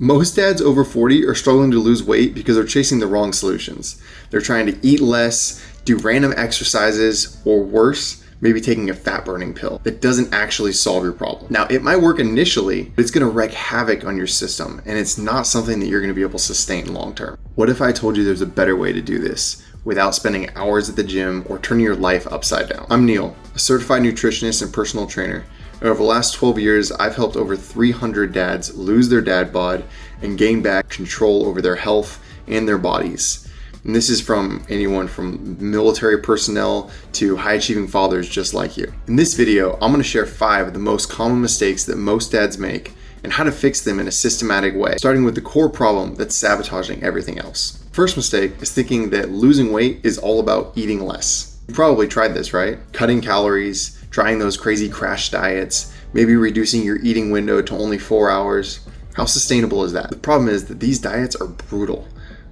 Most dads over 40 are struggling to lose weight because they're chasing the wrong solutions. They're trying to eat less, do random exercises, or worse, maybe taking a fat burning pill that doesn't actually solve your problem. Now, it might work initially, but it's gonna wreak havoc on your system, and it's not something that you're gonna be able to sustain long term. What if I told you there's a better way to do this without spending hours at the gym or turning your life upside down? I'm Neil, a certified nutritionist and personal trainer. And over the last 12 years, I've helped over 300 dads lose their dad bod and gain back control over their health and their bodies. And this is from anyone from military personnel to high-achieving fathers just like you. In this video, I'm going to share 5 of the most common mistakes that most dads make and how to fix them in a systematic way, starting with the core problem that's sabotaging everything else. First mistake is thinking that losing weight is all about eating less. You probably tried this, right? Cutting calories, trying those crazy crash diets, maybe reducing your eating window to only 4 hours. How sustainable is that? The problem is that these diets are brutal.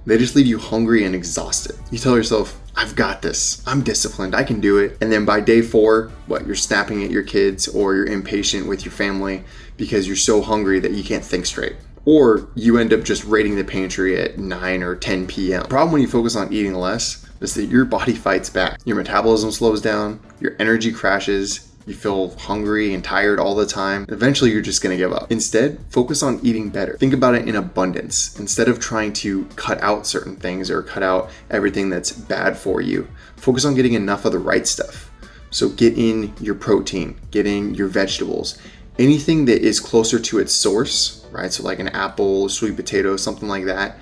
They just leave you hungry and exhausted. You tell yourself, I've got this, I'm disciplined, I can do it. And then by day 4, you're snapping at your kids or you're impatient with your family because you're so hungry that you can't think straight. Or you end up just raiding the pantry at 9 or 10 p.m. The problem when you focus on eating less is that your body fights back. Your metabolism slows down, your energy crashes, you feel hungry and tired all the time. Eventually, you're just gonna give up. Instead, focus on eating better. Think about it in abundance. Instead of trying to cut out certain things or cut out everything that's bad for you, focus on getting enough of the right stuff. So get in your protein, get in your vegetables, anything that is closer to its source, right? So like an apple, sweet potato, something like that,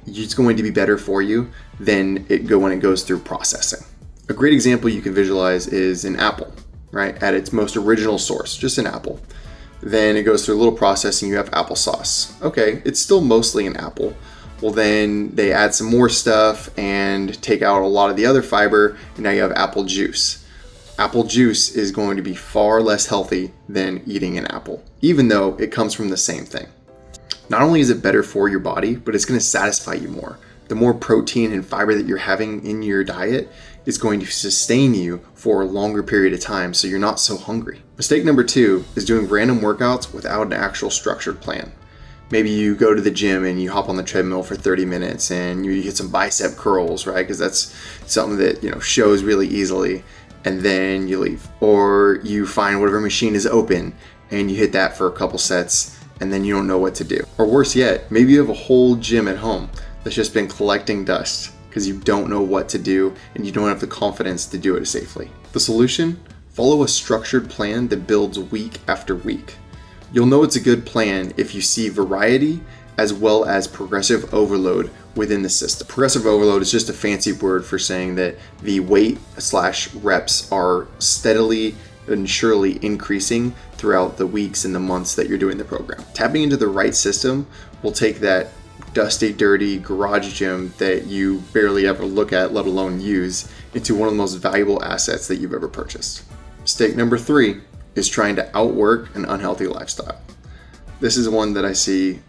it's going to be better for you than when it goes through processing. A great example you can visualize is an apple, right? At its most original source, just an apple. Then it goes through a little processing, you have applesauce. Okay, it's still mostly an apple. Well, then they add some more stuff and take out a lot of the other fiber, and now you have apple juice. Apple juice is going to be far less healthy than eating an apple, even though it comes from the same thing. Not only is it better for your body, but it's going to satisfy you more. The more protein and fiber that you're having in your diet is going to sustain you for a longer period of time, so you're not so hungry. Mistake number 2 is doing random workouts without an actual structured plan. Maybe you go to the gym and you hop on the treadmill for 30 minutes and you hit some bicep curls, right? Because that's something that shows really easily, and then you leave. Or you find whatever machine is open and you hit that for a couple sets, and then you don't know what to do. Or worse yet, maybe you have a whole gym at home that's just been collecting dust because you don't know what to do and you don't have the confidence to do it safely. The solution? Follow a structured plan that builds week after week. You'll know it's a good plan if you see variety as well as progressive overload within the system. Progressive overload is just a fancy word for saying that the weight/reps are steadily and surely increasing throughout the weeks and the months that you're doing the program. Tapping into the right system will take that dusty, dirty garage gym that you barely ever look at, let alone use, into one of the most valuable assets that you've ever purchased. Mistake number 3 is trying to outwork an unhealthy lifestyle. This is one that I see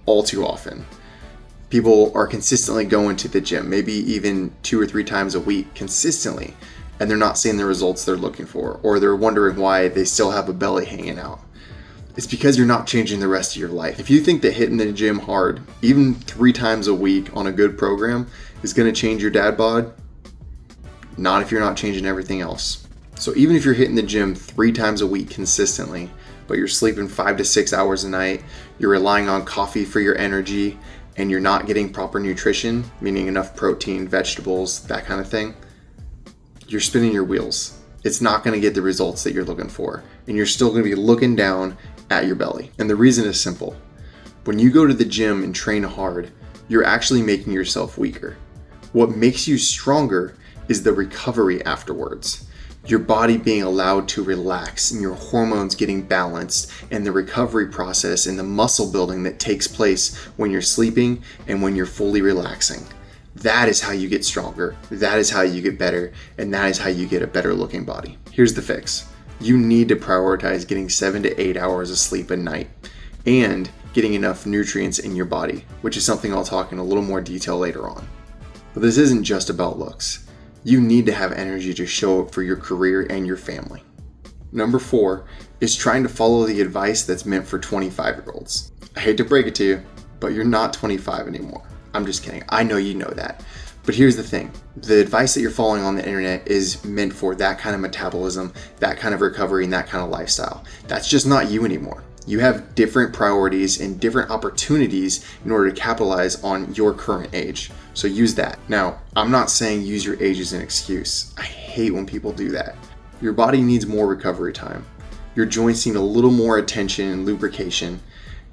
all too often. People are consistently going to the gym, maybe even 2 or 3 times a week consistently, and they're not seeing the results they're looking for, or they're wondering why they still have a belly hanging out. It's because you're not changing the rest of your life. If you think that hitting the gym hard, even 3 times a week on a good program, is going to change your dad bod, not if you're not changing everything else. So even if you're hitting the gym 3 times a week consistently, but you're sleeping 5 to 6 hours a night, you're relying on coffee for your energy, and you're not getting proper nutrition, meaning enough protein, vegetables, that kind of thing, you're spinning your wheels. It's not going to get the results that you're looking for, and you're still going to be looking down at your belly. And the reason is simple. When you go to the gym and train hard, you're actually making yourself weaker. What makes you stronger is the recovery afterwards. Your body being allowed to relax and your hormones getting balanced, and the recovery process and the muscle building that takes place when you're sleeping and when you're fully relaxing. That is how you get stronger, that is how you get better, and that is how you get a better looking body. Here's the fix. You need to prioritize getting 7 to 8 hours of sleep a night and getting enough nutrients in your body, which is something I'll talk in a little more detail later on. But this isn't just about looks. You need to have energy to show up for your career and your family. Number 4 is trying to follow the advice that's meant for 25-year-olds. I hate to break it to you, but you're not 25 anymore. I'm just kidding. I know you know that. But here's the thing. The advice that you're following on the internet is meant for that kind of metabolism, that kind of recovery, and that kind of lifestyle. That's just not you anymore. You have different priorities and different opportunities in order to capitalize on your current age. So use that. Now, I'm not saying use your age as an excuse. I hate when people do that. Your body needs more recovery time. Your joints need a little more attention and lubrication,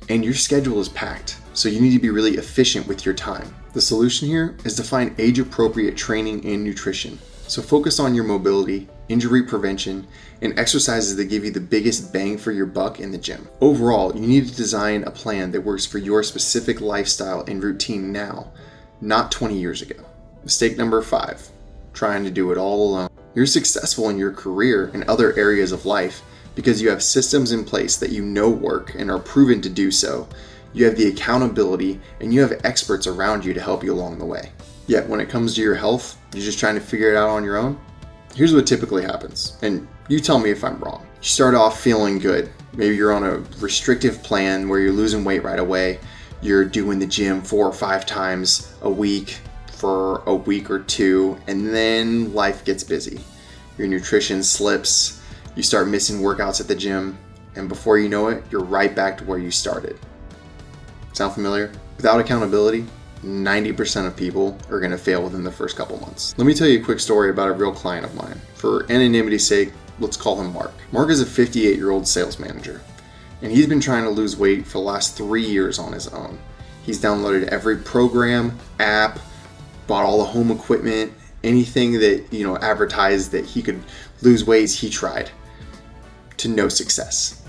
and your schedule is packed. So you need to be really efficient with your time. The solution here is to find age-appropriate training and nutrition. So focus on your mobility, injury prevention, and exercises that give you the biggest bang for your buck in the gym. Overall, you need to design a plan that works for your specific lifestyle and routine now, not 20 years ago. Mistake number 5, trying to do it all alone. You're successful in your career and other areas of life because you have systems in place that you know work and are proven to do so. You have the accountability and you have experts around you to help you along the way. Yet when it comes to your health, you're just trying to figure it out on your own. Here's what typically happens, and you tell me if I'm wrong. You start off feeling good. Maybe you're on a restrictive plan where you're losing weight right away. You're doing the gym 4 or 5 times a week for a week or 2, and then life gets busy. Your nutrition slips, you start missing workouts at the gym, and before you know it, you're right back to where you started. Sound familiar? Without accountability, 90% of people are going to fail within the first couple months. Let me tell you a quick story about a real client of mine. For anonymity's sake, let's call him Mark. Mark is a 58-year-old sales manager, and he's been trying to lose weight for the last 3 years on his own. He's downloaded every program, app, bought all the home equipment, anything that, advertised that he could lose weight, he tried, to no success.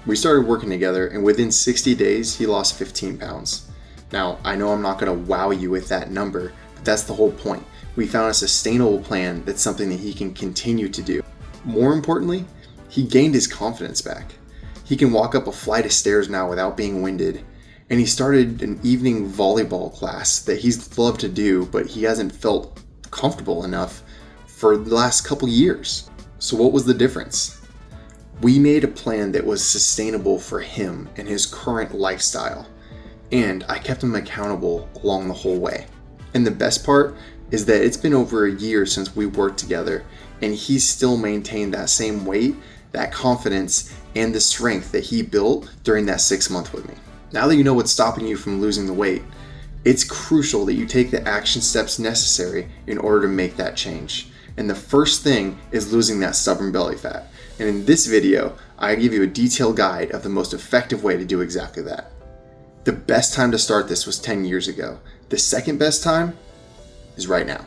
We started working together, and within 60 days, he lost 15 pounds. Now, I know I'm not going to wow you with that number, but that's the whole point. We found a sustainable plan that's something that he can continue to do. More importantly, he gained his confidence back. He can walk up a flight of stairs now without being winded, and he started an evening volleyball class that he's loved to do, but he hasn't felt comfortable enough for the last couple years. So what was the difference? We made a plan that was sustainable for him and his current lifestyle. And I kept him accountable along the whole way. And the best part is that it's been over a year since we worked together, and he's still maintained that same weight, that confidence, and the strength that he built during that 6 months with me. Now that you know what's stopping you from losing the weight, it's crucial that you take the action steps necessary in order to make that change. And the first thing is losing that stubborn belly fat. And in this video, I give you a detailed guide of the most effective way to do exactly that. The best time to start this was 10 years ago. The second best time is right now.